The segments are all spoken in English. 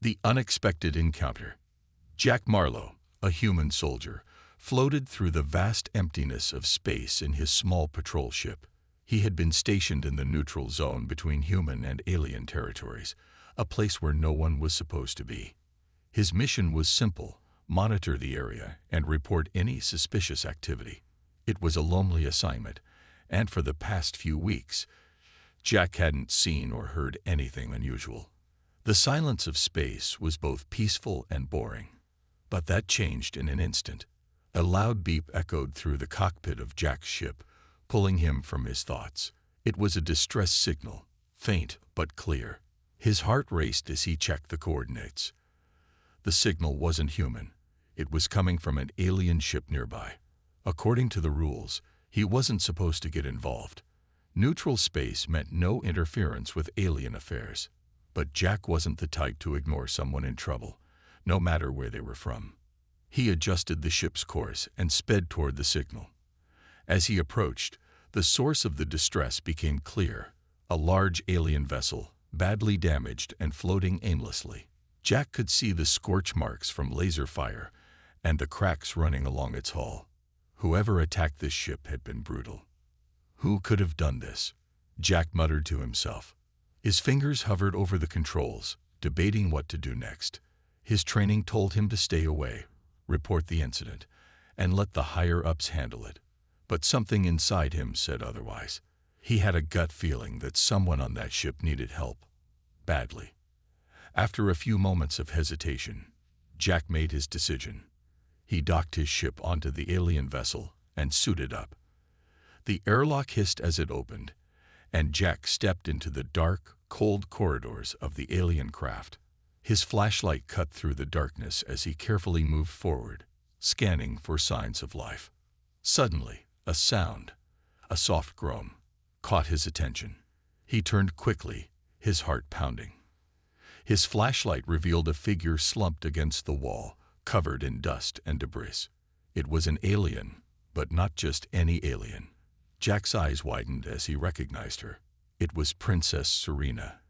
The unexpected encounter. Jack Marlowe, a human soldier, floated through the vast emptiness of space in his small patrol ship. He had been stationed in the neutral zone between human and alien territories, a place where no one was supposed to be. His mission was simple: monitor the area and report any suspicious activity. It was a lonely assignment, and for the past few weeks, Jack hadn't seen or heard anything unusual. The silence of space was both peaceful and boring. But that changed in an instant. A loud beep echoed through the cockpit of Jack's ship, pulling him from his thoughts. It was a distress signal, faint but clear. His heart raced as he checked the coordinates. The signal wasn't human. It was coming from an alien ship nearby. According to the rules, he wasn't supposed to get involved. Neutral space meant no interference with alien affairs. But Jack wasn't the type to ignore someone in trouble, no matter where they were from. He adjusted the ship's course and sped toward the signal. As he approached, the source of the distress became clear: a large alien vessel, badly damaged and floating aimlessly. Jack could see the scorch marks from laser fire and the cracks running along its hull. Whoever attacked this ship had been brutal. Who could have done this? Jack muttered to himself. His fingers hovered over the controls, debating what to do next. His training told him to stay away, report the incident, and let the higher-ups handle it. But something inside him said otherwise. He had a gut feeling that someone on that ship needed help, badly. After a few moments of hesitation, Jack made his decision. He docked his ship onto the alien vessel and suited up. The airlock hissed as it opened, and Jack stepped into the dark, cold corridors of the alien craft. His flashlight cut through the darkness as he carefully moved forward, scanning for signs of life. Suddenly, a sound, a soft groan, caught his attention. He turned quickly, his heart pounding. His flashlight revealed a figure slumped against the wall, covered in dust and debris. It was an alien, but not just any alien. Jack's eyes widened as he recognized her. It was Princess Serena,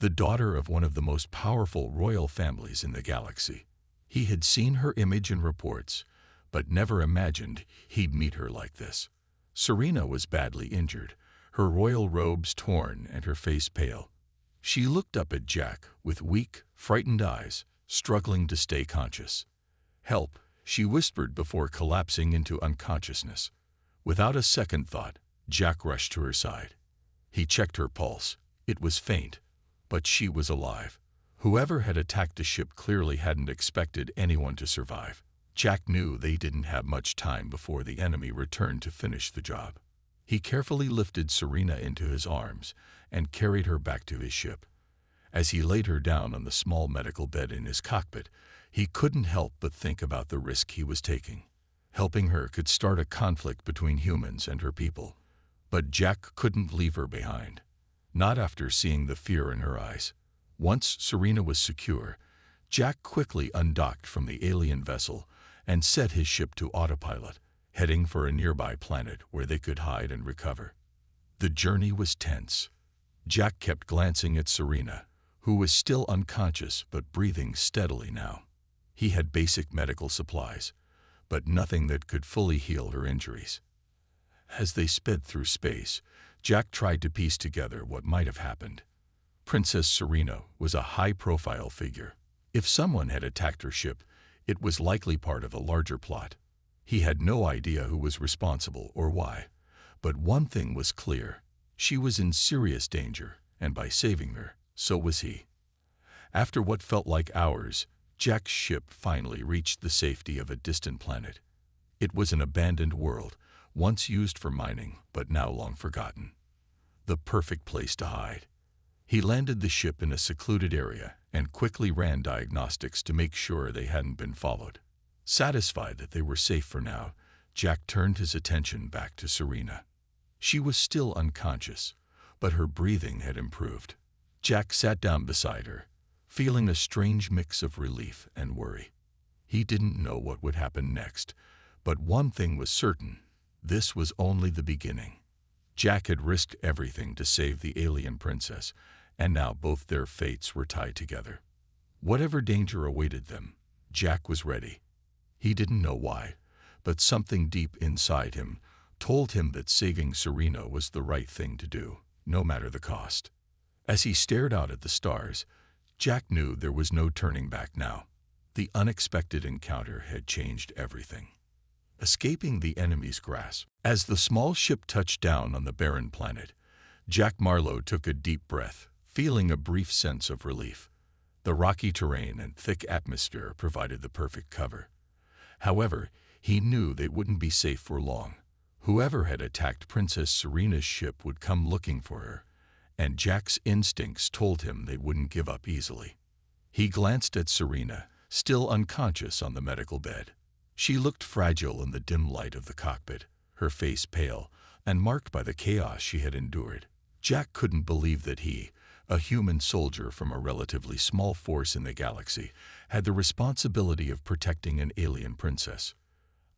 the daughter of one of the most powerful royal families in the galaxy. He had seen her image in reports, but never imagined he'd meet her like this. Serena was badly injured, her royal robes torn and her face pale. She looked up at Jack with weak, frightened eyes, struggling to stay conscious. "Help," she whispered before collapsing into unconsciousness. Without a second thought, Jack rushed to her side. He checked her pulse. It was faint, but she was alive. Whoever had attacked the ship clearly hadn't expected anyone to survive. Jack knew they didn't have much time before the enemy returned to finish the job. He carefully lifted Serena into his arms and carried her back to his ship. As he laid her down on the small medical bed in his cockpit, he couldn't help but think about the risk he was taking. Helping her could start a conflict between humans and her people. But Jack couldn't leave her behind. Not after seeing the fear in her eyes. Once Serena was secure, Jack quickly undocked from the alien vessel and set his ship to autopilot, heading for a nearby planet where they could hide and recover. The journey was tense. Jack kept glancing at Serena, who was still unconscious but breathing steadily now. He had basic medical supplies, but nothing that could fully heal her injuries. As they sped through space, Jack tried to piece together what might have happened. Princess Serena was a high-profile figure. If someone had attacked her ship, it was likely part of a larger plot. He had no idea who was responsible or why, but one thing was clear: she was in serious danger, and by saving her, so was he. After what felt like hours, Jack's ship finally reached the safety of a distant planet. It was an abandoned world, once used for mining, but now long forgotten. The perfect place to hide. He landed the ship in a secluded area and quickly ran diagnostics to make sure they hadn't been followed. Satisfied that they were safe for now, Jack turned his attention back to Serena. She was still unconscious, but her breathing had improved. Jack sat down beside her, feeling a strange mix of relief and worry. He didn't know what would happen next, but one thing was certain: this was only the beginning. Jack had risked everything to save the alien princess, and now both their fates were tied together. Whatever danger awaited them, Jack was ready. He didn't know why, but something deep inside him told him that saving Serena was the right thing to do, no matter the cost. As he stared out at the stars, Jack knew there was no turning back now. The unexpected encounter had changed everything. Escaping the enemy's grasp. As the small ship touched down on the barren planet, Jack Marlowe took a deep breath, feeling a brief sense of relief. The rocky terrain and thick atmosphere provided the perfect cover. However, he knew they wouldn't be safe for long. Whoever had attacked Princess Serena's ship would come looking for her, and Jack's instincts told him they wouldn't give up easily. He glanced at Serena, still unconscious on the medical bed. She looked fragile in the dim light of the cockpit, her face pale and marked by the chaos she had endured. Jack couldn't believe that he, a human soldier from a relatively small force in the galaxy, had the responsibility of protecting an alien princess.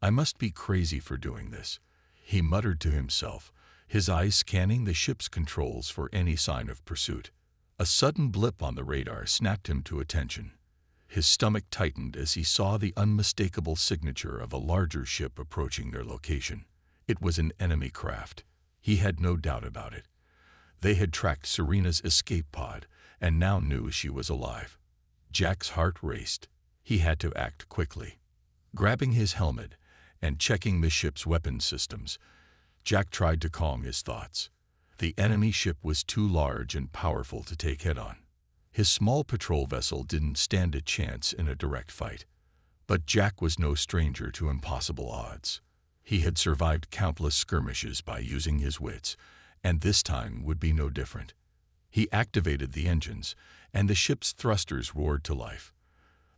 "I must be crazy for doing this," he muttered to himself, his eyes scanning the ship's controls for any sign of pursuit. A sudden blip on the radar snapped him to attention. His stomach tightened as he saw the unmistakable signature of a larger ship approaching their location. It was an enemy craft. He had no doubt about it. They had tracked Serena's escape pod and now knew she was alive. Jack's heart raced. He had to act quickly. Grabbing his helmet and checking the ship's weapon systems, Jack tried to calm his thoughts. The enemy ship was too large and powerful to take head-on. His small patrol vessel didn't stand a chance in a direct fight. But Jack was no stranger to impossible odds. He had survived countless skirmishes by using his wits, and this time would be no different. He activated the engines, and the ship's thrusters roared to life.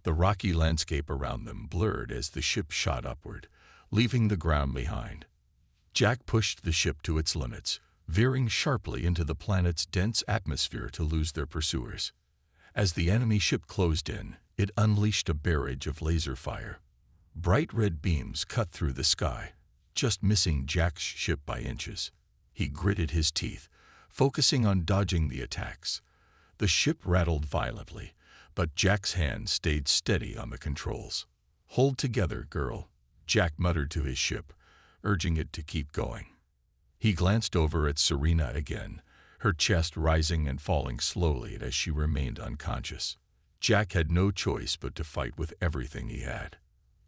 The rocky landscape around them blurred as the ship shot upward, leaving the ground behind. Jack pushed the ship to its limits, veering sharply into the planet's dense atmosphere to lose their pursuers. As the enemy ship closed in, it unleashed a barrage of laser fire. Bright red beams cut through the sky, just missing Jack's ship by inches. He gritted his teeth, focusing on dodging the attacks. The ship rattled violently, but Jack's hand stayed steady on the controls. "Hold together, girl," Jack muttered to his ship, urging it to keep going. He glanced over at Serena again, her chest rising and falling slowly as she remained unconscious. Jack had no choice but to fight with everything he had.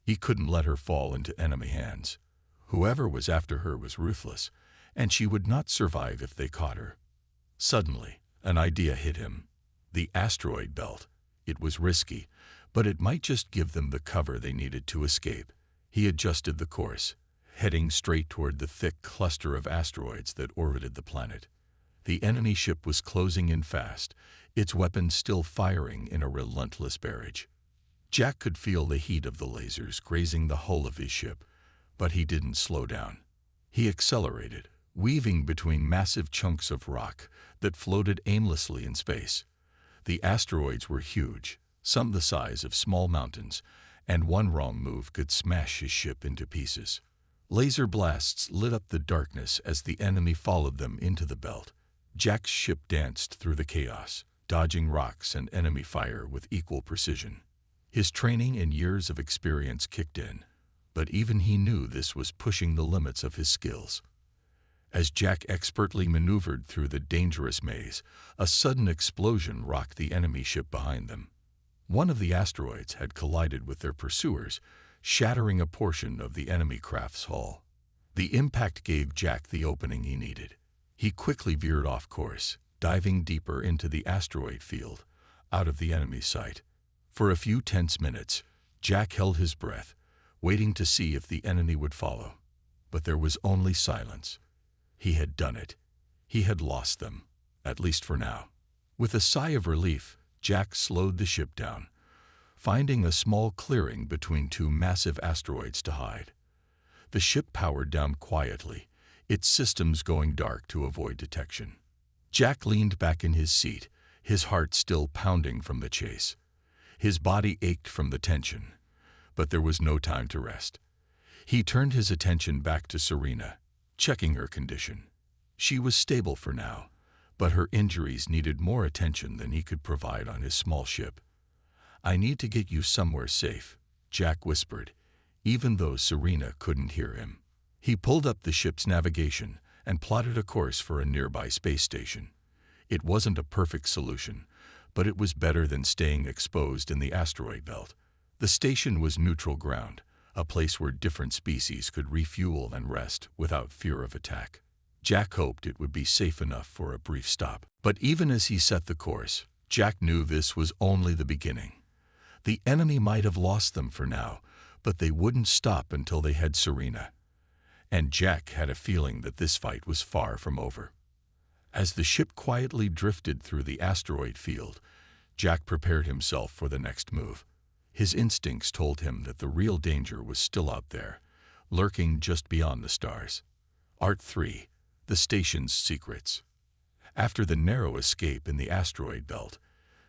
He couldn't let her fall into enemy hands. Whoever was after her was ruthless, and she would not survive if they caught her. Suddenly, an idea hit him. The asteroid belt. It was risky, but it might just give them the cover they needed to escape. He adjusted the course, heading straight toward the thick cluster of asteroids that orbited the planet. The enemy ship was closing in fast, its weapons still firing in a relentless barrage. Jack could feel the heat of the lasers grazing the hull of his ship, but he didn't slow down. He accelerated, weaving between massive chunks of rock that floated aimlessly in space. The asteroids were huge, some the size of small mountains, and one wrong move could smash his ship into pieces. Laser blasts lit up the darkness as the enemy followed them into the belt. Jack's ship danced through the chaos, dodging rocks and enemy fire with equal precision. His training and years of experience kicked in, but even he knew this was pushing the limits of his skills. As Jack expertly maneuvered through the dangerous maze, a sudden explosion rocked the enemy ship behind them. One of the asteroids had collided with their pursuers, shattering a portion of the enemy craft's hull. The impact gave Jack the opening he needed. He quickly veered off course, diving deeper into the asteroid field, out of the enemy's sight. For a few tense minutes, Jack held his breath, waiting to see if the enemy would follow. But there was only silence. He had done it. He had lost them, at least for now. With a sigh of relief, Jack slowed the ship down, finding a small clearing between two massive asteroids to hide. The ship powered down quietly, its systems going dark to avoid detection. Jack leaned back in his seat, his heart still pounding from the chase. His body ached from the tension, but there was no time to rest. He turned his attention back to Serena, checking her condition. She was stable for now, but her injuries needed more attention than he could provide on his small ship. "I need to get you somewhere safe," Jack whispered, even though Serena couldn't hear him. He pulled up the ship's navigation and plotted a course for a nearby space station. It wasn't a perfect solution, but it was better than staying exposed in the asteroid belt. The station was neutral ground, a place where different species could refuel and rest without fear of attack. Jack hoped it would be safe enough for a brief stop. But even as he set the course, Jack knew this was only the beginning. The enemy might have lost them for now, but they wouldn't stop until they had Serena. And Jack had a feeling that this fight was far from over. As the ship quietly drifted through the asteroid field, Jack prepared himself for the next move. His instincts told him that the real danger was still out there, lurking just beyond the stars. Art 3. The Station's Secrets. After the narrow escape in the asteroid belt,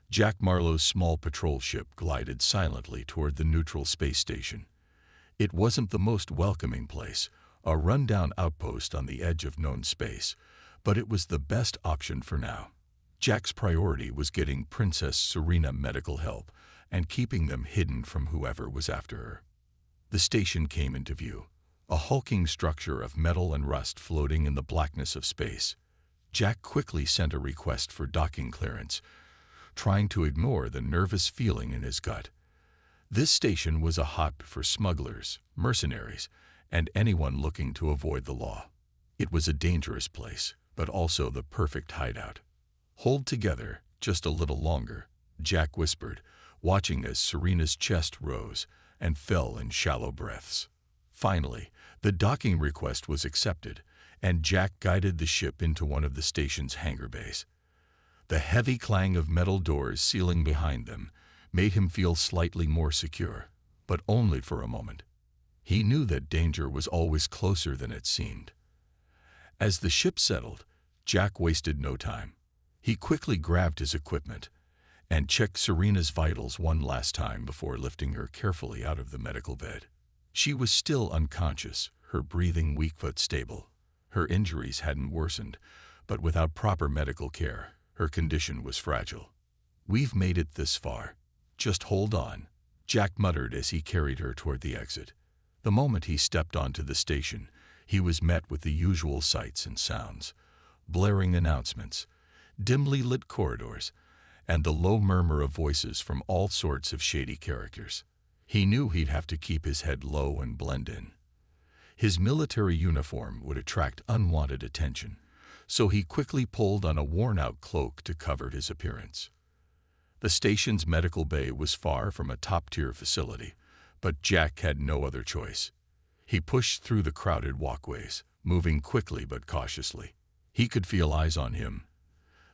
Jack Marlowe's small patrol ship glided silently toward the neutral space station. It wasn't the most welcoming place, a rundown outpost on the edge of known space, but it was the best option for now. Jack's priority was getting Princess Serena medical help and keeping them hidden from whoever was after her. The station came into view, a hulking structure of metal and rust floating in the blackness of space. Jack quickly sent a request for docking clearance, trying to ignore the nervous feeling in his gut. This station was a hotbed for smugglers, mercenaries, and anyone looking to avoid the law. It was a dangerous place, but also the perfect hideout. "Hold together just a little longer," Jack whispered, watching as Serena's chest rose and fell in shallow breaths. Finally, the docking request was accepted, and Jack guided the ship into one of the station's hangar bays. The heavy clang of metal doors sealing behind them made him feel slightly more secure, but only for a moment. He knew that danger was always closer than it seemed. As the ship settled, Jack wasted no time. He quickly grabbed his equipment and checked Serena's vitals one last time before lifting her carefully out of the medical bed. She was still unconscious, her breathing weak but stable. Her injuries hadn't worsened, but without proper medical care, her condition was fragile. "We've made it this far. Just hold on," Jack muttered as he carried her toward the exit. The moment he stepped onto the station, he was met with the usual sights and sounds: blaring announcements, dimly lit corridors, and the low murmur of voices from all sorts of shady characters. He knew he'd have to keep his head low and blend in. His military uniform would attract unwanted attention, so he quickly pulled on a worn-out cloak to cover his appearance. The station's medical bay was far from a top-tier facility, but Jack had no other choice. He pushed through the crowded walkways, moving quickly but cautiously. He could feel eyes on him,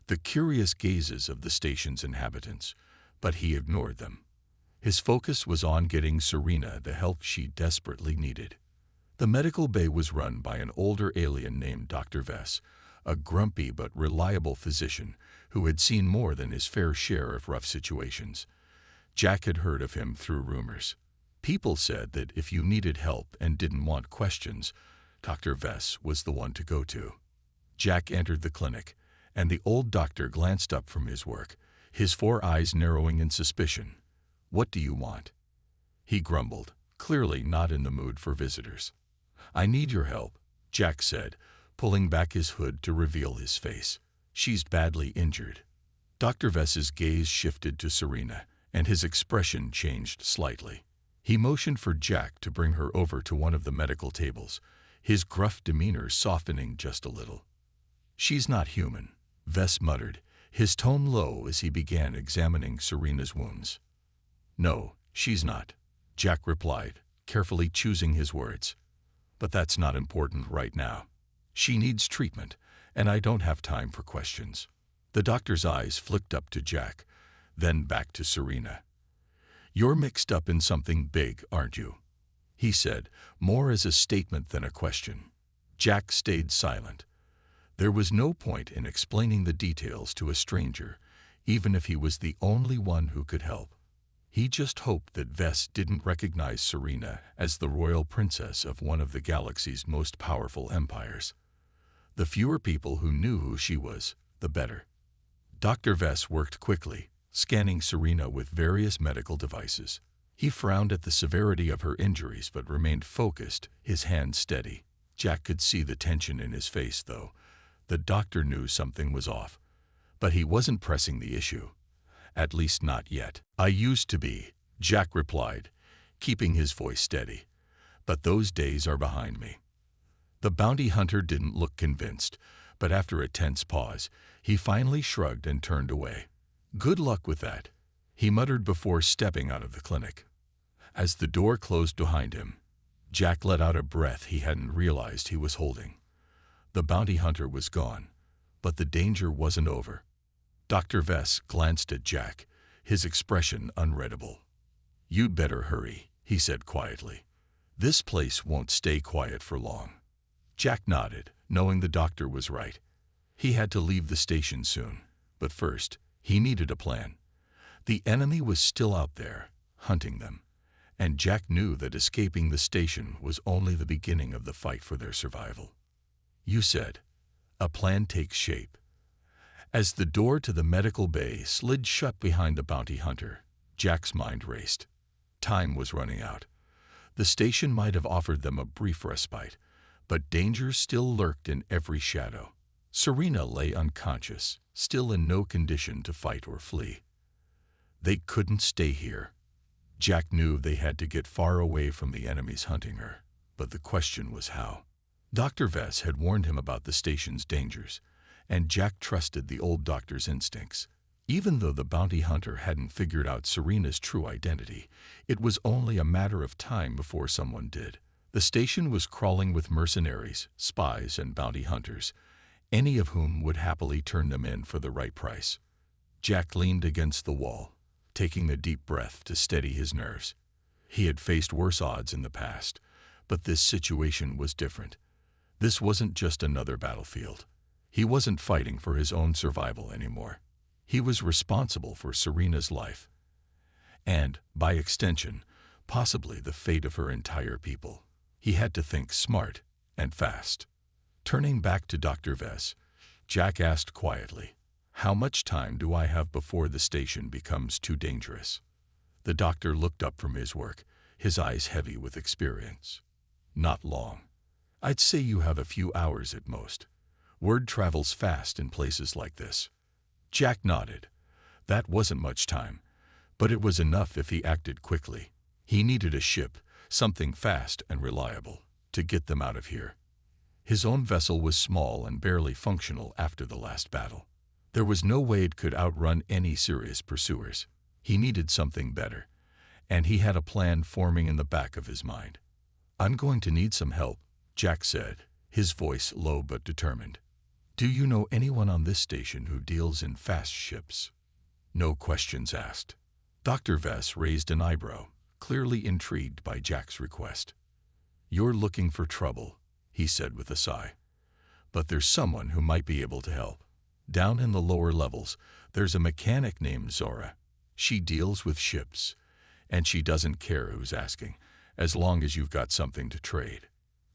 the curious gazes of the station's inhabitants, but he ignored them. His focus was on getting Serena the help she desperately needed. The medical bay was run by an older alien named Dr. Vess, a grumpy but reliable physician who had seen more than his fair share of rough situations. Jack had heard of him through rumors. People said that if you needed help and didn't want questions, Dr. Vess was the one to go to. Jack entered the clinic, and the old doctor glanced up from his work, his 4 eyes narrowing in suspicion. "What do you want?" he grumbled, clearly not in the mood for visitors. "I need your help," Jack said, pulling back his hood to reveal his face. "She's badly injured." Dr. Vess's gaze shifted to Serena, and his expression changed slightly. He motioned for Jack to bring her over to one of the medical tables, his gruff demeanor softening just a little. "She's not human," Vess muttered, his tone low as he began examining Serena's wounds. "No, she's not," Jack replied, carefully choosing his words. "But that's not important right now. She needs treatment, and I don't have time for questions." The doctor's eyes flicked up to Jack, then back to Serena. "You're mixed up in something big, aren't you?" he said, more as a statement than a question. Jack stayed silent. There was no point in explaining the details to a stranger, even if he was the only one who could help. He just hoped that Vess didn't recognize Serena as the royal princess of one of the galaxy's most powerful empires. The fewer people who knew who she was, the better. Dr. Vess worked quickly, scanning Serena with various medical devices. He frowned at the severity of her injuries but remained focused, his hands steady. Jack could see the tension in his face, though. The doctor knew something was off. But he wasn't pressing the issue. At least not yet. "I used to be," Jack replied, keeping his voice steady. "But those days are behind me." The bounty hunter didn't look convinced, but after a tense pause, he finally shrugged and turned away. "Good luck with that," he muttered before stepping out of the clinic. As the door closed behind him, Jack let out a breath he hadn't realized he was holding. The bounty hunter was gone, but the danger wasn't over. Dr. Vess glanced at Jack, his expression unreadable. "You'd better hurry," he said quietly. "This place won't stay quiet for long." Jack nodded, knowing the doctor was right. He had to leave the station soon, but first, he needed a plan. The enemy was still out there, hunting them, and Jack knew that escaping the station was only the beginning of the fight for their survival. "You said." A plan takes shape. As the door to the medical bay slid shut behind the bounty hunter, Jack's mind raced. Time was running out. The station might have offered them a brief respite, but danger still lurked in every shadow. Serena lay unconscious, still in no condition to fight or flee. They couldn't stay here. Jack knew they had to get far away from the enemies hunting her, but the question was how. Dr. Vess had warned him about the station's dangers, and Jack trusted the old doctor's instincts. Even though the bounty hunter hadn't figured out Serena's true identity, it was only a matter of time before someone did. The station was crawling with mercenaries, spies, and bounty hunters, any of whom would happily turn them in for the right price. Jack leaned against the wall, taking a deep breath to steady his nerves. He had faced worse odds in the past, but this situation was different. This wasn't just another battlefield. He wasn't fighting for his own survival anymore. He was responsible for Serena's life, and, by extension, possibly the fate of her entire people. He had to think smart and fast. Turning back to Dr. Vess, Jack asked quietly, "How much time do I have before the station becomes too dangerous?" The doctor looked up from his work, his eyes heavy with experience. "Not long. I'd say you have a few hours at most. Word travels fast in places like this." Jack nodded. That wasn't much time, but it was enough if he acted quickly. He needed a ship, something fast and reliable, to get them out of here. His own vessel was small and barely functional after the last battle. There was no way it could outrun any serious pursuers. He needed something better, and he had a plan forming in the back of his mind. "I'm going to need some help," Jack said, his voice low but determined. "Do you know anyone on this station who deals in fast ships?" No questions asked. Dr. Vess raised an eyebrow, clearly intrigued by Jack's request. "You're looking for trouble," he said with a sigh. "But there's someone who might be able to help. Down in the lower levels, there's a mechanic named Zora. She deals with ships, and she doesn't care who's asking, as long as you've got something to trade."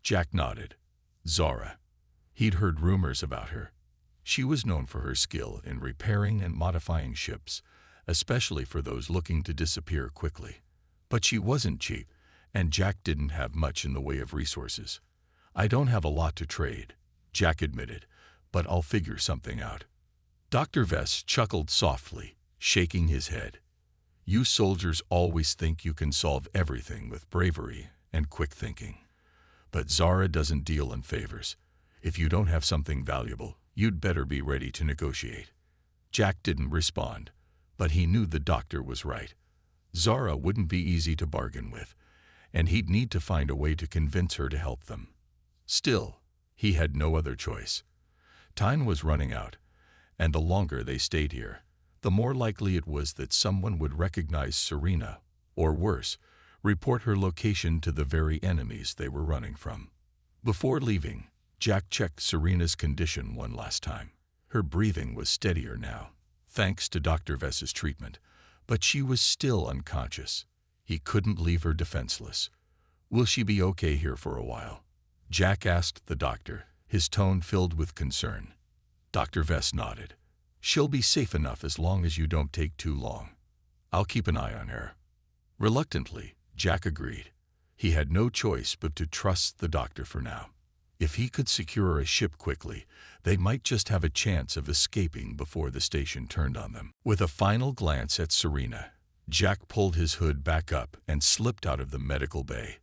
Jack nodded. Zora. He'd heard rumors about her. She was known for her skill in repairing and modifying ships, especially for those looking to disappear quickly. But she wasn't cheap, and Jack didn't have much in the way of resources. "I don't have a lot to trade," Jack admitted, "but I'll figure something out." Dr. Vess chuckled softly, shaking his head. "You soldiers always think you can solve everything with bravery and quick thinking. But Zara doesn't deal in favors. If you don't have something valuable, you'd better be ready to negotiate." Jack didn't respond, but he knew the doctor was right. Zara wouldn't be easy to bargain with, and he'd need to find a way to convince her to help them. Still, he had no other choice. Time was running out, and the longer they stayed here, the more likely it was that someone would recognize Serena, or worse, report her location to the very enemies they were running from. Before leaving, Jack checked Serena's condition one last time. Her breathing was steadier now, thanks to Dr. Vess's treatment, but she was still unconscious. He couldn't leave her defenseless. "Will she be okay here for a while?" Jack asked the doctor, his tone filled with concern. Dr. Vess nodded. She'll be safe enough as long as you don't take too long. I'll keep an eye on her." Reluctantly, Jack agreed. He had no choice but to trust the doctor for now. If he could secure a ship quickly, they might just have a chance of escaping before the station turned on them. With a final glance at Serena, Jack pulled his hood back up and slipped out of the medical bay,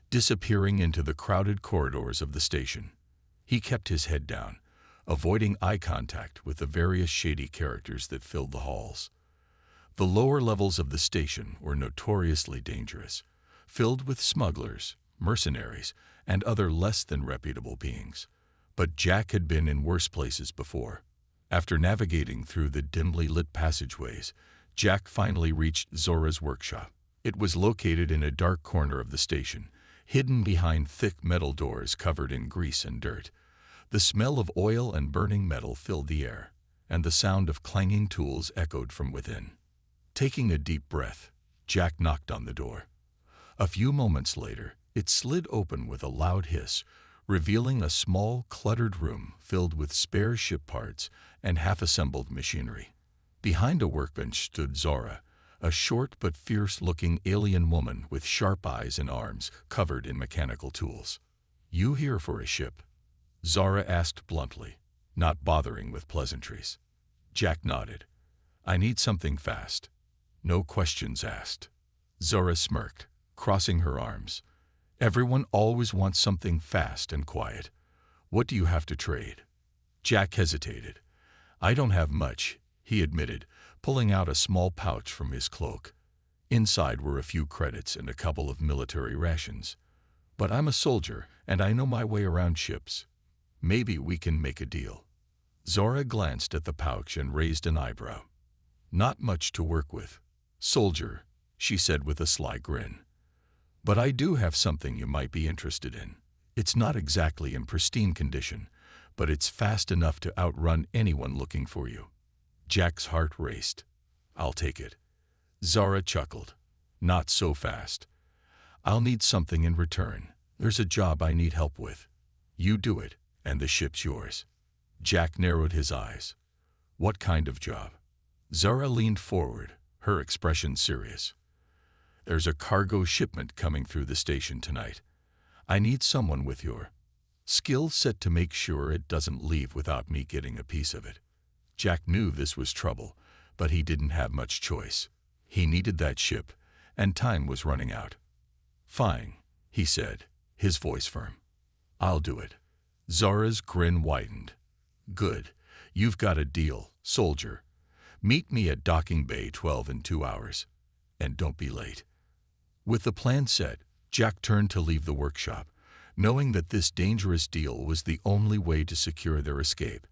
disappearing into the crowded corridors of the station. He kept his head down, avoiding eye contact with the various shady characters that filled the halls. The lower levels of the station were notoriously dangerous, filled with smugglers, mercenaries, and other less than reputable beings. But Jack had been in worse places before. After navigating through the dimly lit passageways, Jack finally reached Zora's workshop. It was located in a dark corner of the station, hidden behind thick metal doors covered in grease and dirt. The smell of oil and burning metal filled the air, and the sound of clanging tools echoed from within. Taking a deep breath, Jack knocked on the door. A few moments later, it slid open with a loud hiss, revealing a small, cluttered room filled with spare ship parts and half-assembled machinery. Behind a workbench stood Zora, a short but fierce-looking alien woman with sharp eyes and arms covered in mechanical tools. "You here for a ship?" Zora asked bluntly, not bothering with pleasantries. Jack nodded. "I need something fast. No questions asked." Zora smirked, crossing her arms. "Everyone always wants something fast and quiet. What do you have to trade?" Jack hesitated. "I don't have much," he admitted, pulling out a small pouch from his cloak. Inside were a few credits and a couple of military rations. "But I'm a soldier, and I know my way around ships. Maybe we can make a deal." Zora glanced at the pouch and raised an eyebrow. "Not much to work with, soldier," she said with a sly grin. "But I do have something you might be interested in. It's not exactly in pristine condition, but it's fast enough to outrun anyone looking for you." Jack's heart raced. "I'll take it." Zora chuckled. "Not so fast. I'll need something in return. There's a job I need help with. You do it, and the ship's yours." Jack narrowed his eyes. "What kind of job?" Zora leaned forward, her expression serious. "There's a cargo shipment coming through the station tonight. I need someone with your skill set to make sure it doesn't leave without me getting a piece of it." Jack knew this was trouble, but he didn't have much choice. He needed that ship, and time was running out. "Fine," he said, his voice firm. "I'll do it." Zora's grin widened. "Good. You've got a deal, soldier. Meet me at Docking Bay 12 in 2 hours. And don't be late." With the plan set, Jack turned to leave the workshop, knowing that this dangerous deal was the only way to secure their escape.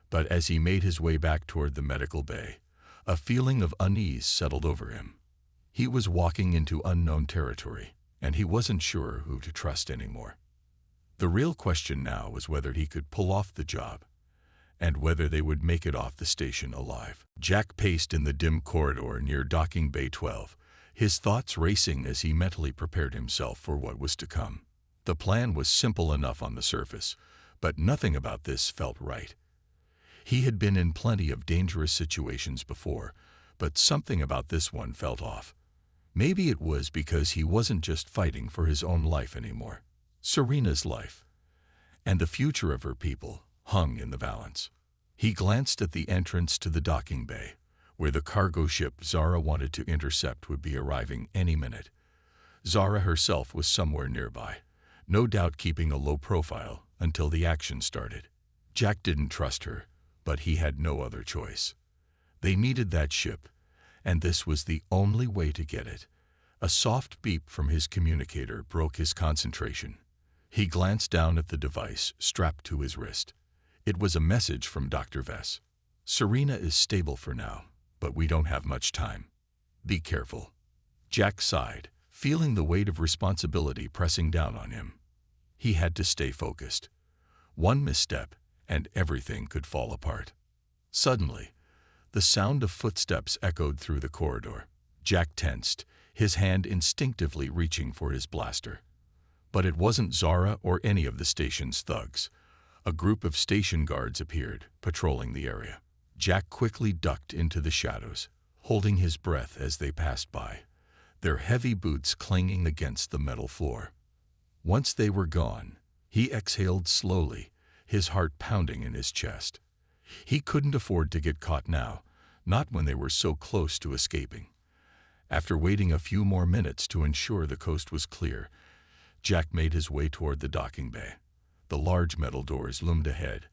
But as he made his way back toward the medical bay, a feeling of unease settled over him. He was walking into unknown territory, and he wasn't sure who to trust anymore. The real question now was whether he could pull off the job, and whether they would make it off the station alive. Jack paced in the dim corridor near Docking Bay 12, his thoughts racing as he mentally prepared himself for what was to come. The plan was simple enough on the surface, but nothing about this felt right. He had been in plenty of dangerous situations before, but something about this one felt off. Maybe it was because he wasn't just fighting for his own life anymore. Serena's life, and the future of her people, hung in the balance. He glanced at the entrance to the docking bay, where the cargo ship Zara wanted to intercept would be arriving any minute. Zara herself was somewhere nearby, no doubt keeping a low profile until the action started. Jack didn't trust her, but he had no other choice. They needed that ship, and this was the only way to get it. A soft beep from his communicator broke his concentration. He glanced down at the device strapped to his wrist. It was a message from Dr. Vess. "Serena is stable for now, but we don't have much time. Be careful." Jack sighed, feeling the weight of responsibility pressing down on him. He had to stay focused. One misstep, and everything could fall apart. Suddenly, the sound of footsteps echoed through the corridor. Jack tensed, his hand instinctively reaching for his blaster. But it wasn't Zara or any of the station's thugs. A group of station guards appeared, patrolling the area. Jack quickly ducked into the shadows, holding his breath as they passed by, their heavy boots clanging against the metal floor. Once they were gone, he exhaled slowly, his heart pounding in his chest. He couldn't afford to get caught now, not when they were so close to escaping. After waiting a few more minutes to ensure the coast was clear, Jack made his way toward the docking bay. The large metal doors loomed ahead,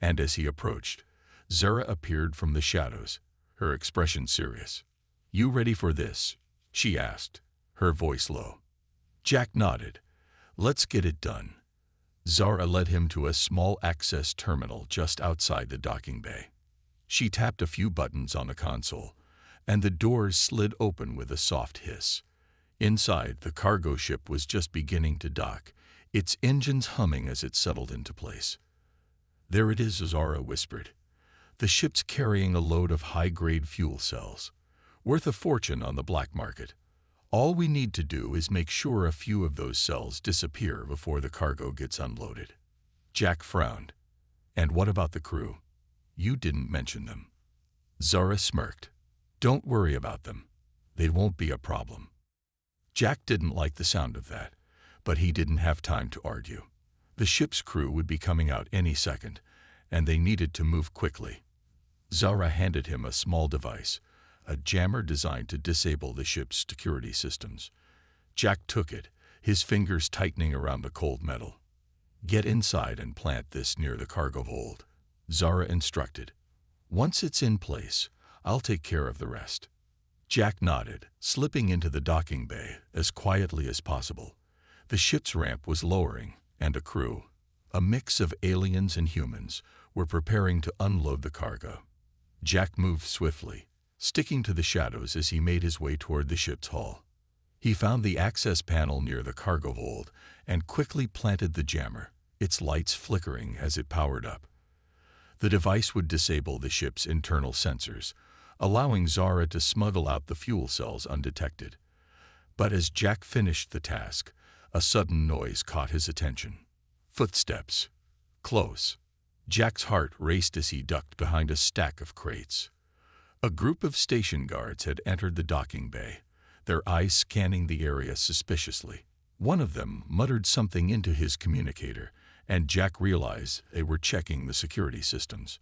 and as he approached, Zara appeared from the shadows, her expression serious. "You ready for this?" she asked, her voice low. Jack nodded. "Let's get it done." Zara led him to a small access terminal just outside the docking bay. She tapped a few buttons on the console, and the doors slid open with a soft hiss. Inside, the cargo ship was just beginning to dock, its engines humming as it settled into place. "There it is," Zara whispered. "The ship's carrying a load of high-grade fuel cells, worth a fortune on the black market. All we need to do is make sure a few of those cells disappear before the cargo gets unloaded." Jack frowned. "And what about the crew? You didn't mention them." Zara smirked. "Don't worry about them. They won't be a problem." Jack didn't like the sound of that, but he didn't have time to argue. The ship's crew would be coming out any second, and they needed to move quickly. Zara handed him a small device, a jammer designed to disable the ship's security systems. Jack took it, his fingers tightening around the cold metal. "Get inside and plant this near the cargo hold," Zara instructed. "Once it's in place, I'll take care of the rest." Jack nodded, slipping into the docking bay as quietly as possible. The ship's ramp was lowering, and a crew, a mix of aliens and humans, were preparing to unload the cargo. Jack moved swiftly, sticking to the shadows as he made his way toward the ship's hull. He found the access panel near the cargo hold and quickly planted the jammer, its lights flickering as it powered up. The device would disable the ship's internal sensors, allowing Zara to smuggle out the fuel cells undetected. But as Jack finished the task, a sudden noise caught his attention. Footsteps. Close. Jack's heart raced as he ducked behind a stack of crates. A group of station guards had entered the docking bay, their eyes scanning the area suspiciously. One of them muttered something into his communicator, and Jack realized they were checking the security systems.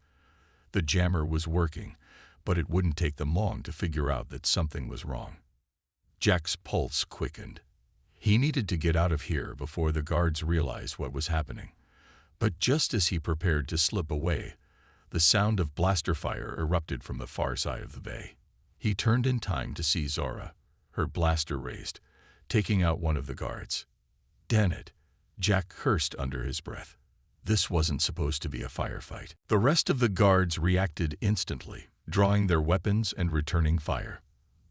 The jammer was working, but it wouldn't take them long to figure out that something was wrong. Jack's pulse quickened. He needed to get out of here before the guards realized what was happening. But just as he prepared to slip away, the sound of blaster fire erupted from the far side of the bay. He turned in time to see Zara, her blaster raised, taking out one of the guards. "Damn it," Jack cursed under his breath. This wasn't supposed to be a firefight. The rest of the guards reacted instantly, drawing their weapons and returning fire.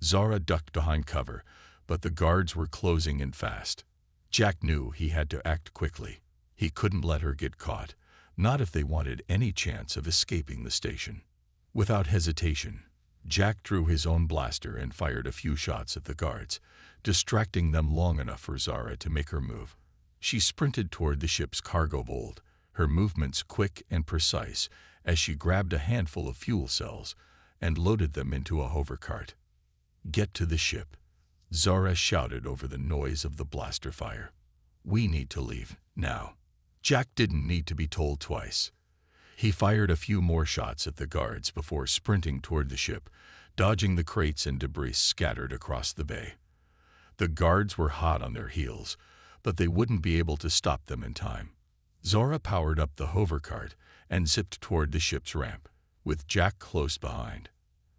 Zara ducked behind cover, but the guards were closing in fast. Jack knew he had to act quickly. He couldn't let her get caught, not if they wanted any chance of escaping the station. Without hesitation, Jack drew his own blaster and fired a few shots at the guards, distracting them long enough for Zara to make her move. She sprinted toward the ship's cargo hold, her movements quick and precise as she grabbed a handful of fuel cells and loaded them into a hover cart. "Get to the ship," Zara shouted over the noise of the blaster fire. "We need to leave, now." Jack didn't need to be told twice. He fired a few more shots at the guards before sprinting toward the ship, dodging the crates and debris scattered across the bay. The guards were hot on their heels, but they wouldn't be able to stop them in time. Zara powered up the hover cart and zipped toward the ship's ramp, with Jack close behind.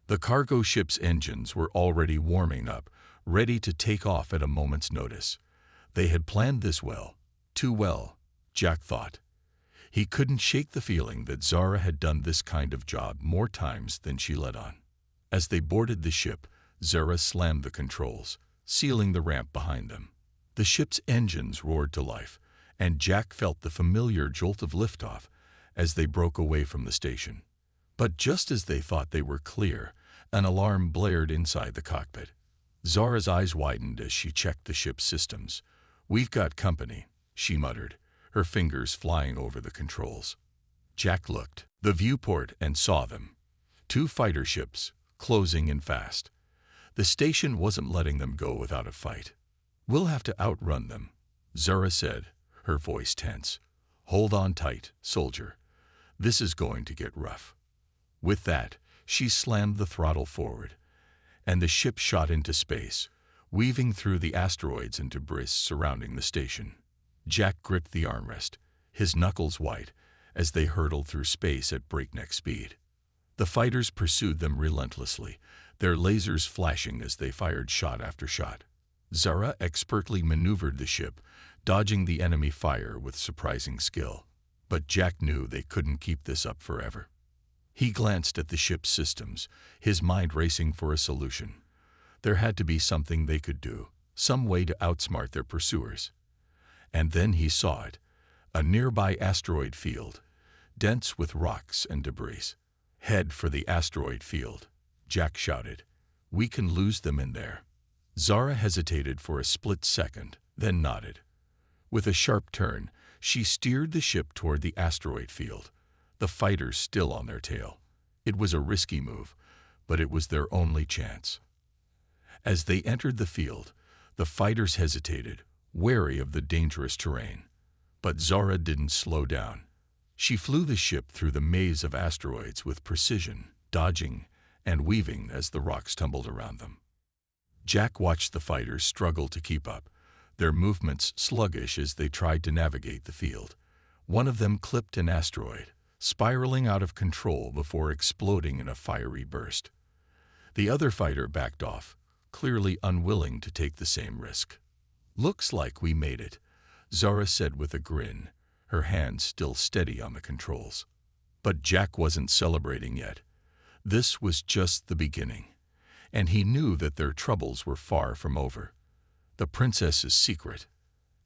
The cargo ship's engines were already warming up, ready to take off at a moment's notice. They had planned this well, too well, Jack thought. He couldn't shake the feeling that Zara had done this kind of job more times than she let on. As they boarded the ship, Zara slammed the controls, sealing the ramp behind them. The ship's engines roared to life, and Jack felt the familiar jolt of liftoff as they broke away from the station. But just as they thought they were clear, an alarm blared inside the cockpit. Zara's eyes widened as she checked the ship's systems. "We've got company," she muttered, her fingers flying over the controls. Jack looked the viewport and saw them. Two fighter ships, closing in fast. The station wasn't letting them go without a fight. "We'll have to outrun them," Zara said, her voice tense. "Hold on tight, soldier. This is going to get rough." With that, she slammed the throttle forward, and the ship shot into space, weaving through the asteroids and debris surrounding the station. Jack gripped the armrest, his knuckles white, as they hurtled through space at breakneck speed. The fighters pursued them relentlessly, their lasers flashing as they fired shot after shot. Zara expertly maneuvered the ship, dodging the enemy fire with surprising skill. But Jack knew they couldn't keep this up forever. He glanced at the ship's systems, his mind racing for a solution. There had to be something they could do, some way to outsmart their pursuers. And then he saw it, a nearby asteroid field, dense with rocks and debris. "Head for the asteroid field," Jack shouted. "We can lose them in there." Zara hesitated for a split second, then nodded. With a sharp turn, she steered the ship toward the asteroid field, the fighters still on their tail. It was a risky move, but it was their only chance. As they entered the field, the fighters hesitated, wary of the dangerous terrain. But Zara didn't slow down. She flew the ship through the maze of asteroids with precision, dodging and weaving as the rocks tumbled around them. Jack watched the fighters struggle to keep up, their movements sluggish as they tried to navigate the field. One of them clipped an asteroid, spiraling out of control before exploding in a fiery burst. The other fighter backed off, clearly unwilling to take the same risk. "Looks like we made it," Zara said with a grin, her hands still steady on the controls. But Jack wasn't celebrating yet. This was just the beginning, and he knew that their troubles were far from over. The princess's secret.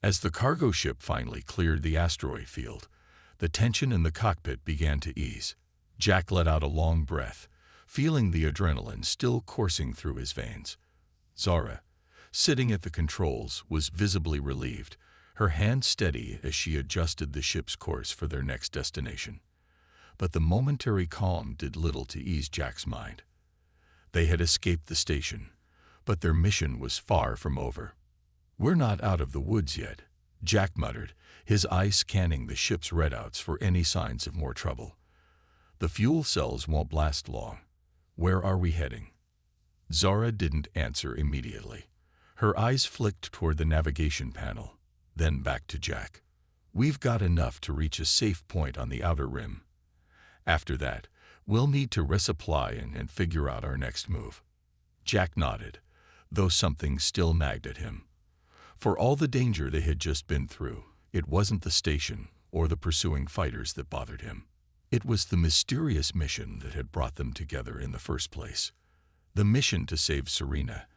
As the cargo ship finally cleared the asteroid field, the tension in the cockpit began to ease. Jack let out a long breath, feeling the adrenaline still coursing through his veins. Zara, sitting at the controls, was visibly relieved, her hand steady as she adjusted the ship's course for their next destination. But the momentary calm did little to ease Jack's mind. They had escaped the station, but their mission was far from over. "We're not out of the woods yet," Jack muttered, his eyes scanning the ship's readouts for any signs of more trouble. "The fuel cells won't last long. Where are we heading?" Zara didn't answer immediately. Her eyes flicked toward the navigation panel, then back to Jack. "We've got enough to reach a safe point on the outer rim. After that, we'll need to resupply and figure out our next move." Jack nodded, though something still nagged at him. For all the danger they had just been through, it wasn't the station or the pursuing fighters that bothered him. It was the mysterious mission that had brought them together in the first place. The mission to save Serena,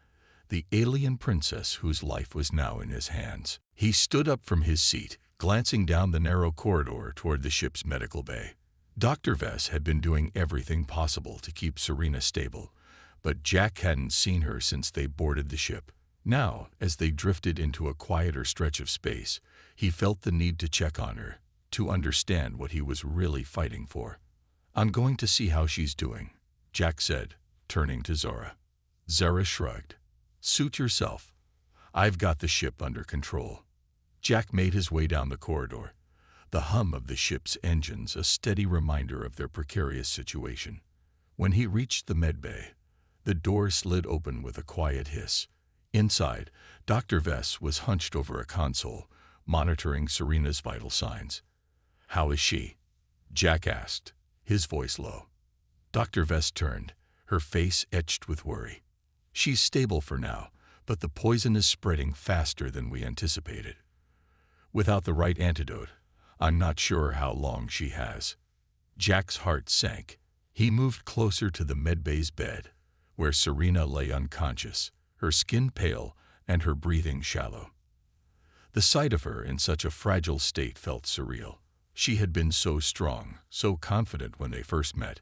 the alien princess whose life was now in his hands. He stood up from his seat, glancing down the narrow corridor toward the ship's medical bay. Dr. Vess had been doing everything possible to keep Serena stable, but Jack hadn't seen her since they boarded the ship. Now, as they drifted into a quieter stretch of space, he felt the need to check on her, to understand what he was really fighting for. "I'm going to see how she's doing," Jack said, turning to Zara. Zara shrugged. "Suit yourself. I've got the ship under control." Jack made his way down the corridor, the hum of the ship's engines a steady reminder of their precarious situation. When he reached the medbay, the door slid open with a quiet hiss. Inside, Dr. Vess was hunched over a console, monitoring Serena's vital signs. "How is she?" Jack asked, his voice low. Dr. Vess turned, her face etched with worry. "She's stable for now, but the poison is spreading faster than we anticipated. Without the right antidote, I'm not sure how long she has." Jack's heart sank. He moved closer to the medbay's bed, where Serena lay unconscious, her skin pale and her breathing shallow. The sight of her in such a fragile state felt surreal. She had been so strong, so confident when they first met,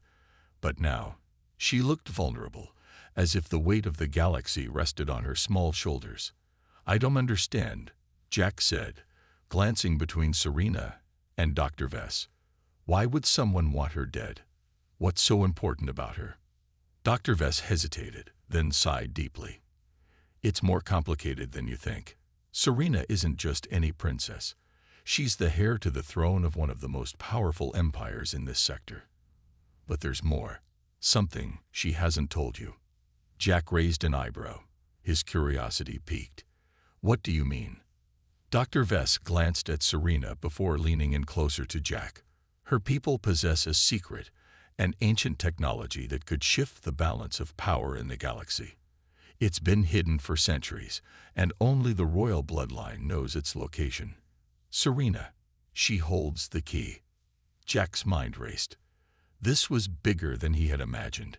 but now she looked vulnerable, as if the weight of the galaxy rested on her small shoulders. "I don't understand," Jack said, glancing between Serena and Dr. Vess. "Why would someone want her dead?" What's so important about her? Dr. Vess hesitated, then sighed deeply. It's more complicated than you think. Serena isn't just any princess. She's the heir to the throne of one of the most powerful empires in this sector. But there's more. Something she hasn't told you. Jack raised an eyebrow. His curiosity piqued. What do you mean? Dr. Vess glanced at Serena before leaning in closer to Jack. Her people possess a secret, an ancient technology that could shift the balance of power in the galaxy. It's been hidden for centuries, and only the royal bloodline knows its location. Serena, she holds the key. Jack's mind raced. This was bigger than he had imagined.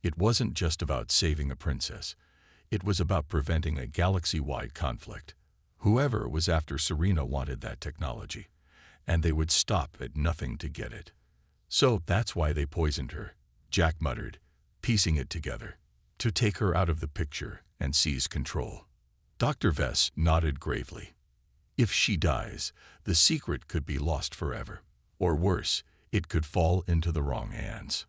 It wasn't just about saving a princess. It was about preventing a galaxy-wide conflict. Whoever was after Serena wanted that technology, and they would stop at nothing to get it. So that's why they poisoned her, Jack muttered, piecing it together, to take her out of the picture and seize control. Dr. Vess nodded gravely. If she dies, the secret could be lost forever. Or worse, it could fall into the wrong hands.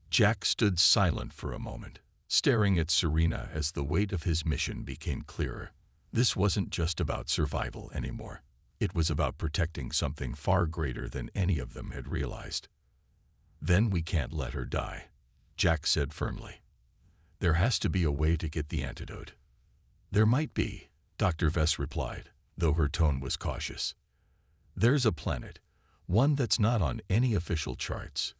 Jack stood silent for a moment, staring at Serena as the weight of his mission became clearer. This wasn't just about survival anymore. It was about protecting something far greater than any of them had realized. Then we can't let her die, Jack said firmly. There has to be a way to get the antidote. There might be, Dr. Vess replied, though her tone was cautious. There's a planet, one that's not on any official charts.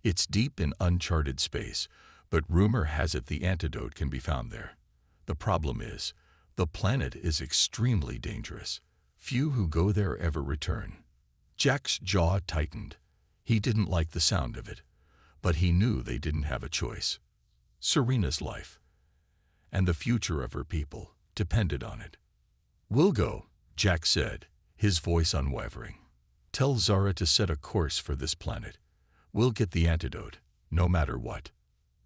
It's deep in uncharted space, but rumor has it the antidote can be found there. The problem is, the planet is extremely dangerous. Few who go there ever return. Jack's jaw tightened. He didn't like the sound of it, but he knew they didn't have a choice. Serena's life, and the future of her people, depended on it. We'll go, Jack said, his voice unwavering. Tell Zara to set a course for this planet. We'll get the antidote, no matter what.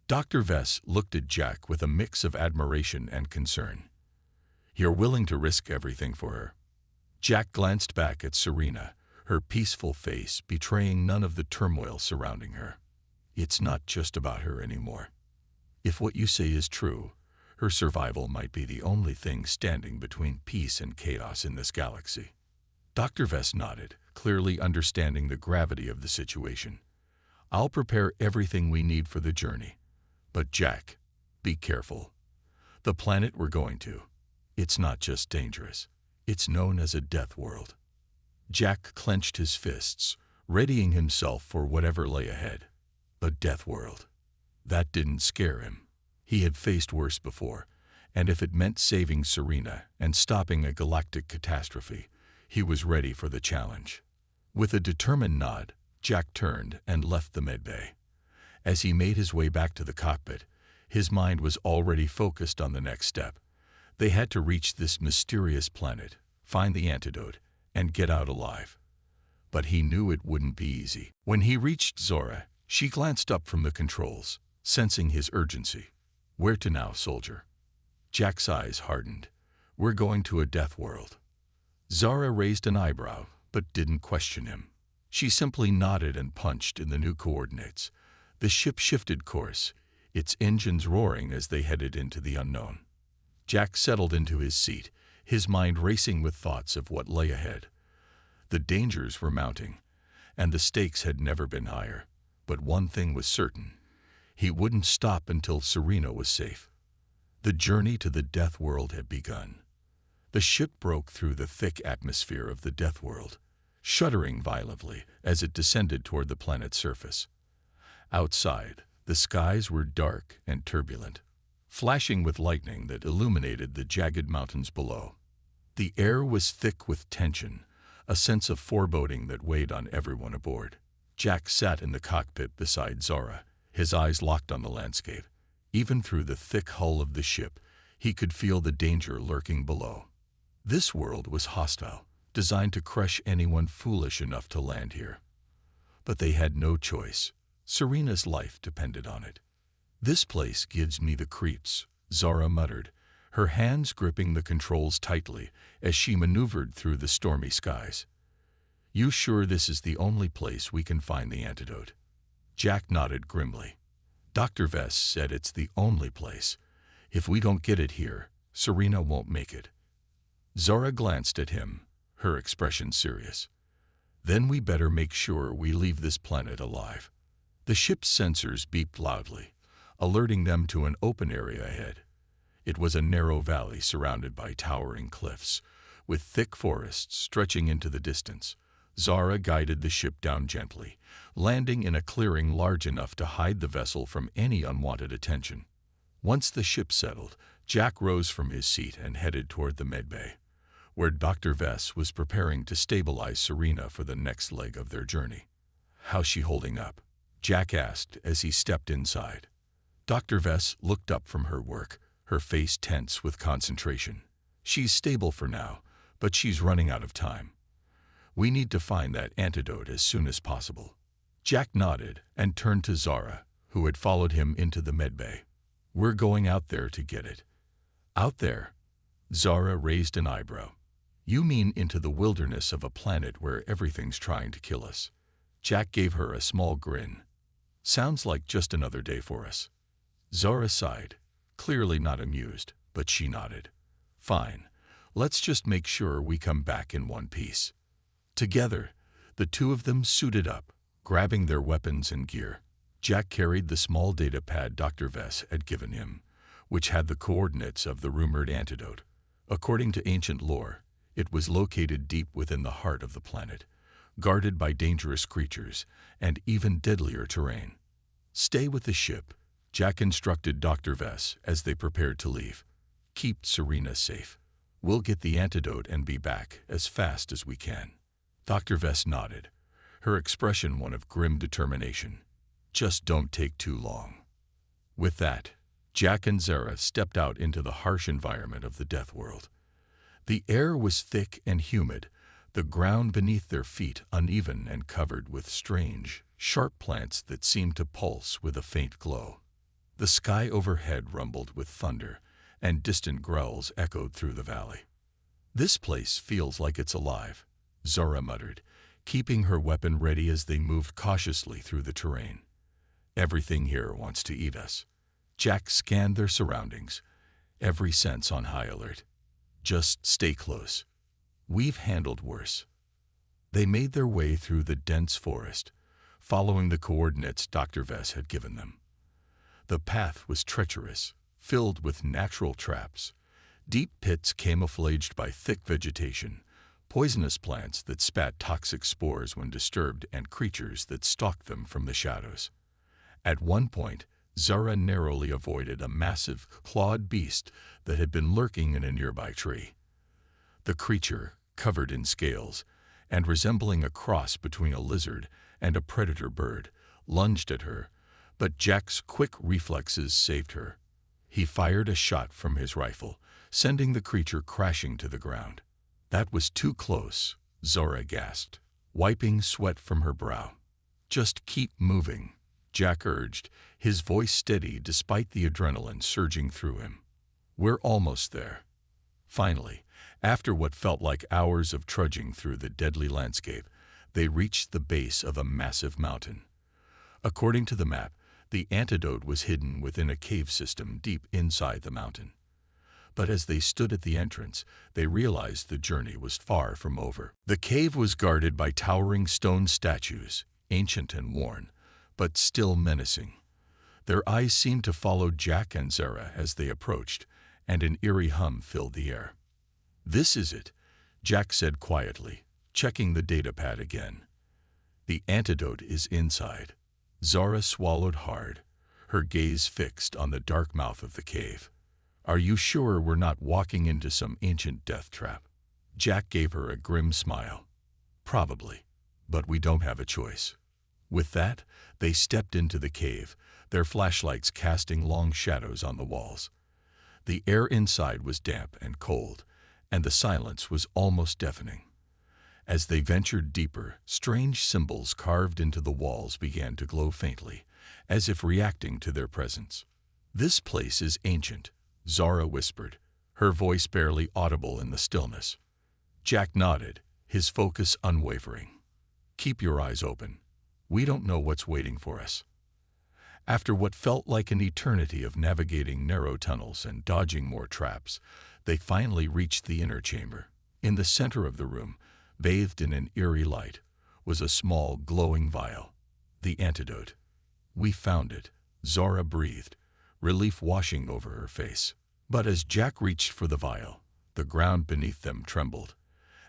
Dr. Vess looked at Jack with a mix of admiration and concern. You're willing to risk everything for her? Jack glanced back at Serena, her peaceful face betraying none of the turmoil surrounding her. It's not just about her anymore. If what you say is true, her survival might be the only thing standing between peace and chaos in this galaxy. Dr. Vess nodded, clearly understanding the gravity of the situation. I'll prepare everything we need for the journey. But Jack, be careful. The planet we're going to, it's not just dangerous. It's known as a death world. Jack clenched his fists, readying himself for whatever lay ahead. A death world. That didn't scare him. He had faced worse before, and if it meant saving Serena and stopping a galactic catastrophe, he was ready for the challenge. With a determined nod, Jack turned and left the medbay. As he made his way back to the cockpit, his mind was already focused on the next step. They had to reach this mysterious planet, find the antidote, and get out alive. But he knew it wouldn't be easy. When he reached Zora, she glanced up from the controls, sensing his urgency. Where to now, soldier? Jack's eyes hardened. We're going to a death world. Zara raised an eyebrow, but didn't question him. She simply nodded and punched in the new coordinates. The ship shifted course, its engines roaring as they headed into the unknown. Jack settled into his seat, his mind racing with thoughts of what lay ahead. The dangers were mounting, and the stakes had never been higher. But one thing was certain. He wouldn't stop until Serena was safe. The journey to the death world had begun. The ship broke through the thick atmosphere of the death world, shuddering violently as it descended toward the planet's surface. Outside, the skies were dark and turbulent, flashing with lightning that illuminated the jagged mountains below. The air was thick with tension, a sense of foreboding that weighed on everyone aboard. Jack sat in the cockpit beside Zara, his eyes locked on the landscape. Even through the thick hull of the ship, he could feel the danger lurking below. This world was hostile, designed to crush anyone foolish enough to land here. But they had no choice. Serena's life depended on it. This place gives me the creeps, Zara muttered, her hands gripping the controls tightly as she maneuvered through the stormy skies. You sure this is the only place we can find the antidote? Jack nodded grimly. Dr. Vess said it's the only place. If we don't get it here, Serena won't make it. Zara glanced at him, her expression serious. Then we better make sure we leave this planet alive. The ship's sensors beeped loudly, alerting them to an open area ahead. It was a narrow valley surrounded by towering cliffs, with thick forests stretching into the distance. Zara guided the ship down gently, landing in a clearing large enough to hide the vessel from any unwanted attention. Once the ship settled, Jack rose from his seat and headed toward the medbay, where Dr. Vess was preparing to stabilize Serena for the next leg of their journey. "How's she holding up?" Jack asked as he stepped inside. Dr. Vess looked up from her work, her face tense with concentration. "She's stable for now, but she's running out of time. We need to find that antidote as soon as possible." Jack nodded and turned to Zara, who had followed him into the medbay. "We're going out there to get it." "Out there?" Zara raised an eyebrow. "You mean into the wilderness of a planet where everything's trying to kill us?" Jack gave her a small grin. "Sounds like just another day for us." Zara sighed, clearly not amused, but she nodded. "Fine. Let's just make sure we come back in one piece." Together, the two of them suited up, grabbing their weapons and gear. Jack carried the small data pad Dr. Vess had given him, which had the coordinates of the rumored antidote. According to ancient lore, it was located deep within the heart of the planet, guarded by dangerous creatures and even deadlier terrain. "Stay with the ship," Jack instructed Dr. Vess as they prepared to leave. "Keep Serena safe. We'll get the antidote and be back as fast as we can." Dr. Vess nodded, her expression one of grim determination. "Just don't take too long." With that, Jack and Zara stepped out into the harsh environment of the death world. The air was thick and humid, the ground beneath their feet uneven and covered with strange, sharp plants that seemed to pulse with a faint glow. The sky overhead rumbled with thunder, and distant growls echoed through the valley. "This place feels like it's alive," Zara muttered, keeping her weapon ready as they moved cautiously through the terrain. "Everything here wants to eat us." Jack scanned their surroundings, every sense on high alert. "Just stay close. We've handled worse." They made their way through the dense forest, following the coordinates Dr. Vess had given them. The path was treacherous, filled with natural traps, deep pits camouflaged by thick vegetation, poisonous plants that spat toxic spores when disturbed, and creatures that stalked them from the shadows. At one point, Zara narrowly avoided a massive, clawed beast that had been lurking in a nearby tree. The creature, covered in scales, and resembling a cross between a lizard and a predator bird, lunged at her, but Jack's quick reflexes saved her. He fired a shot from his rifle, sending the creature crashing to the ground. "That was too close," Zara gasped, wiping sweat from her brow. "Just keep moving," Jack urged, his voice steady despite the adrenaline surging through him. "We're almost there." Finally, after what felt like hours of trudging through the deadly landscape, they reached the base of a massive mountain. According to the map, the antidote was hidden within a cave system deep inside the mountain. But as they stood at the entrance, they realized the journey was far from over. The cave was guarded by towering stone statues, ancient and worn, but still menacing. Their eyes seemed to follow Jack and Zara as they approached, and an eerie hum filled the air. "This is it," Jack said quietly, checking the data pad again. "The antidote is inside." Zara swallowed hard, her gaze fixed on the dark mouth of the cave. "Are you sure we're not walking into some ancient death trap?" Jack gave her a grim smile. "Probably, but we don't have a choice." With that, they stepped into the cave, their flashlights casting long shadows on the walls. The air inside was damp and cold, and the silence was almost deafening. As they ventured deeper, strange symbols carved into the walls began to glow faintly, as if reacting to their presence. "This place is ancient," Zara whispered, her voice barely audible in the stillness. Jack nodded, his focus unwavering. "Keep your eyes open." We don't know what's waiting for us. After what felt like an eternity of navigating narrow tunnels and dodging more traps, they finally reached the inner chamber. In the center of the room, bathed in an eerie light, was a small, glowing vial. The antidote. We found it. Zora breathed, relief washing over her face. But as Jack reached for the vial, the ground beneath them trembled,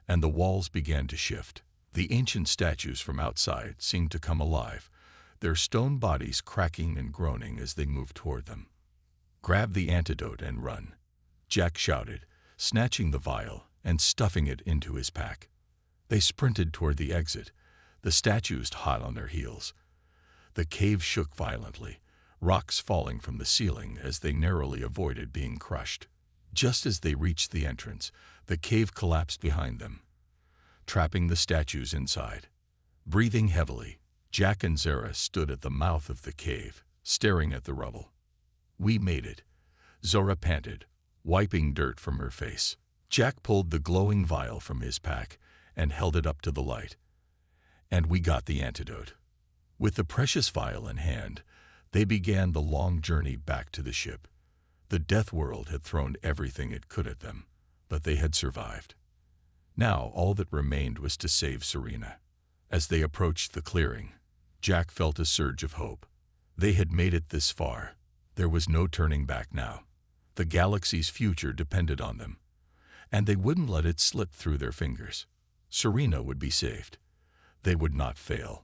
and the walls began to shift. The ancient statues from outside seemed to come alive, their stone bodies cracking and groaning as they moved toward them. "Grab the antidote and run," Jack shouted, snatching the vial and stuffing it into his pack. They sprinted toward the exit, the statues hot on their heels. The cave shook violently, rocks falling from the ceiling as they narrowly avoided being crushed. Just as they reached the entrance, the cave collapsed behind them, trapping the statues inside. Breathing heavily, Jack and Zara stood at the mouth of the cave, staring at the rubble. "We made it," Zora panted, wiping dirt from her face. Jack pulled the glowing vial from his pack and held it up to the light. "And we got the antidote." With the precious vial in hand, they began the long journey back to the ship. The Death World had thrown everything it could at them, but they had survived. Now all that remained was to save Serena. As they approached the clearing, Jack felt a surge of hope. They had made it this far. There was no turning back now. The galaxy's future depended on them, and they wouldn't let it slip through their fingers. Serena would be saved. They would not fail.